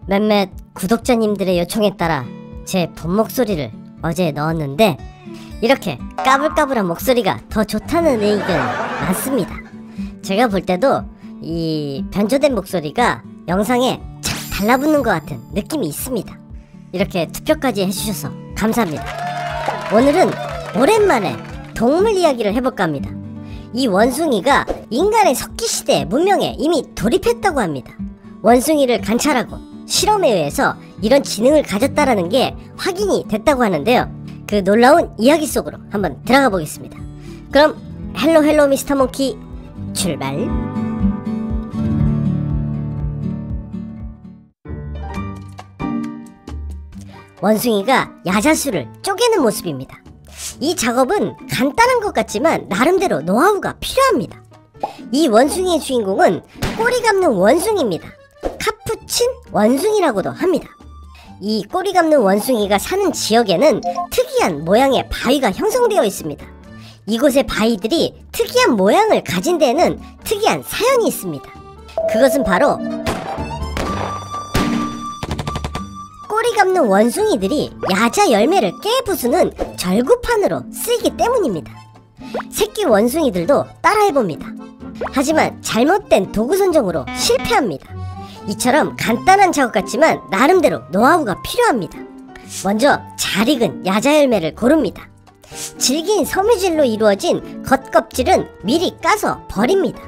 몇몇 구독자님들의 요청에 따라 제 본 목소리를 어제 넣었는데 이렇게 까불까불한 목소리가 더 좋다는 의견이 많습니다. 제가 볼 때도 이 변조된 목소리가 영상에 착 달라붙는 것 같은 느낌이 있습니다. 이렇게 투표까지 해주셔서 감사합니다. 오늘은 오랜만에 동물 이야기를 해볼까 합니다. 이 원숭이가 인간의 석기시대 문명에 이미 돌입했다고 합니다. 원숭이를 관찰하고 실험에 의해서 이런 지능을 가졌다라는 게 확인이 됐다고 하는데요. 그 놀라운 이야기 속으로 한번 들어가 보겠습니다. 그럼 헬로 미스터 몽키 출발! 원숭이가 야자수를 쪼개는 모습입니다. 이 작업은 간단한 것 같지만 나름대로 노하우가 필요합니다. 이 원숭이의 주인공은 꼬리 감는 원숭이입니다. 카푸친 원숭이라고도 합니다. 이 꼬리 감는 원숭이가 사는 지역에는 특이한 모양의 바위가 형성되어 있습니다. 이곳의 바위들이 특이한 모양을 가진 데에는 특이한 사연이 있습니다. 그것은 바로 꼬리 감는 원숭이들이 야자 열매를 깨부수는 절구판으로 쓰이기 때문입니다. 새끼 원숭이들도 따라해봅니다. 하지만 잘못된 도구 선정으로 실패합니다. 이처럼 간단한 작업 같지만 나름대로 노하우가 필요합니다. 먼저 잘 익은 야자 열매를 고릅니다. 질긴 섬유질로 이루어진 겉껍질은 미리 까서 버립니다.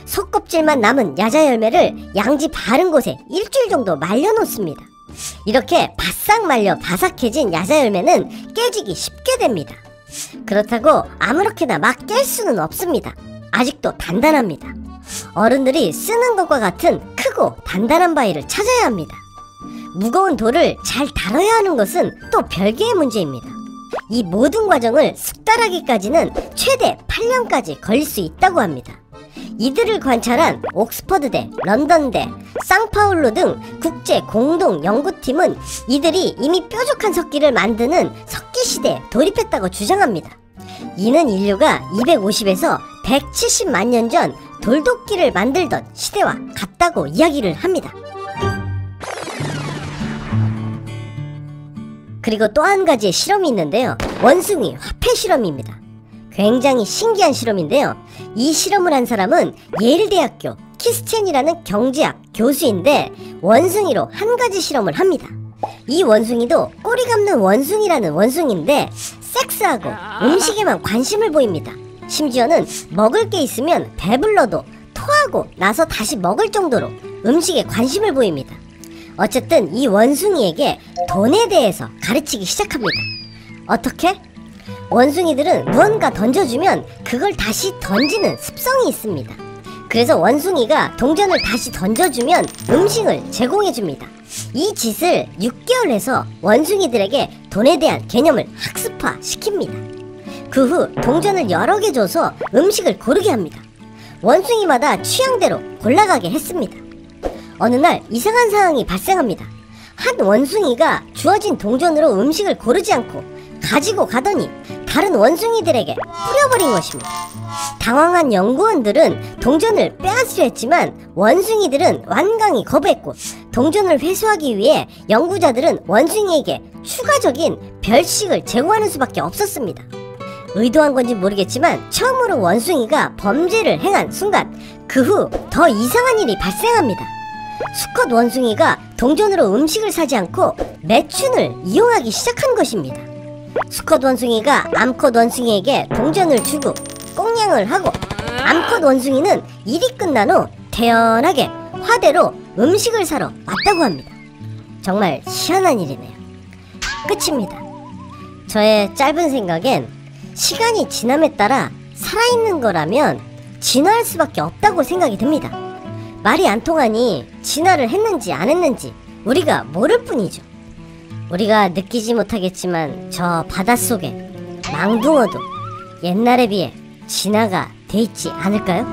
속껍질만 남은 야자 열매를 양지 바른 곳에 일주일 정도 말려놓습니다. 이렇게 바싹 말려 바삭해진 야자 열매는 깨지기 쉽게 됩니다. 그렇다고 아무렇게나 막 깰 수는 없습니다. 아직도 단단합니다. 어른들이 쓰는 것과 같은 크고 단단한 바위를 찾아야 합니다. 무거운 돌을 잘 다뤄야 하는 것은 또 별개의 문제입니다. 이 모든 과정을 숙달하기까지는 최대 8년까지 걸릴 수 있다고 합니다. 이들을 관찰한 옥스퍼드대, 런던대, 상파울루 등 국제 공동 연구팀은 이들이 이미 뾰족한 석기를 만드는 석기시대에 돌입했다고 주장합니다. 이는 인류가 250에서 170만 년 전 돌도끼를 만들던 시대와 같다고 이야기를 합니다. 그리고 또 한 가지의 실험이 있는데요. 원숭이 화폐 실험입니다. 굉장히 신기한 실험인데요. 이 실험을 한 사람은 예일대학교 키스첸이라는 경제학 교수인데 원숭이로 한 가지 실험을 합니다. 이 원숭이도 꼬리 감는 원숭이라는 원숭이인데 섹스하고 음식에만 관심을 보입니다. 심지어는 먹을 게 있으면 배불러도 토하고 나서 다시 먹을 정도로 음식에 관심을 보입니다. 어쨌든 이 원숭이에게 돈에 대해서 가르치기 시작합니다. 어떻게? 원숭이들은 무언가 던져주면 그걸 다시 던지는 습성이 있습니다. 그래서 원숭이가 동전을 다시 던져주면 음식을 제공해줍니다. 이 짓을 6개월 해서 원숭이들에게 돈에 대한 개념을 학습화시킵니다. 그 후 동전을 여러 개 줘서 음식을 고르게 합니다. 원숭이마다 취향대로 골라가게 했습니다. 어느 날 이상한 상황이 발생합니다. 한 원숭이가 주어진 동전으로 음식을 고르지 않고 가지고 가더니 다른 원숭이들에게 뿌려버린 것입니다. 당황한 연구원들은 동전을 빼앗으려 했지만 원숭이들은 완강히 거부했고 동전을 회수하기 위해 연구자들은 원숭이에게 추가적인 별식을 제공하는 수밖에 없었습니다. 의도한 건지 모르겠지만 처음으로 원숭이가 범죄를 행한 순간 그 후 더 이상한 일이 발생합니다. 수컷 원숭이가 동전으로 음식을 사지 않고 매춘을 이용하기 시작한 것입니다. 수컷 원숭이가 암컷 원숭이에게 동전을 주고 꽁냥을 하고 암컷 원숭이는 일이 끝난 후 태연하게 화대로 음식을 사러 왔다고 합니다. 정말 희한한 일이네요. 끝입니다. 저의 짧은 생각엔 시간이 지남에 따라 살아있는 거라면 진화할 수밖에 없다고 생각이 듭니다. 말이 안 통하니 진화를 했는지 안 했는지 우리가 모를 뿐이죠. 우리가 느끼지 못하겠지만 저 바닷속에 망둥어도 옛날에 비해 진화가 돼 있지 않을까요?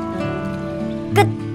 끝!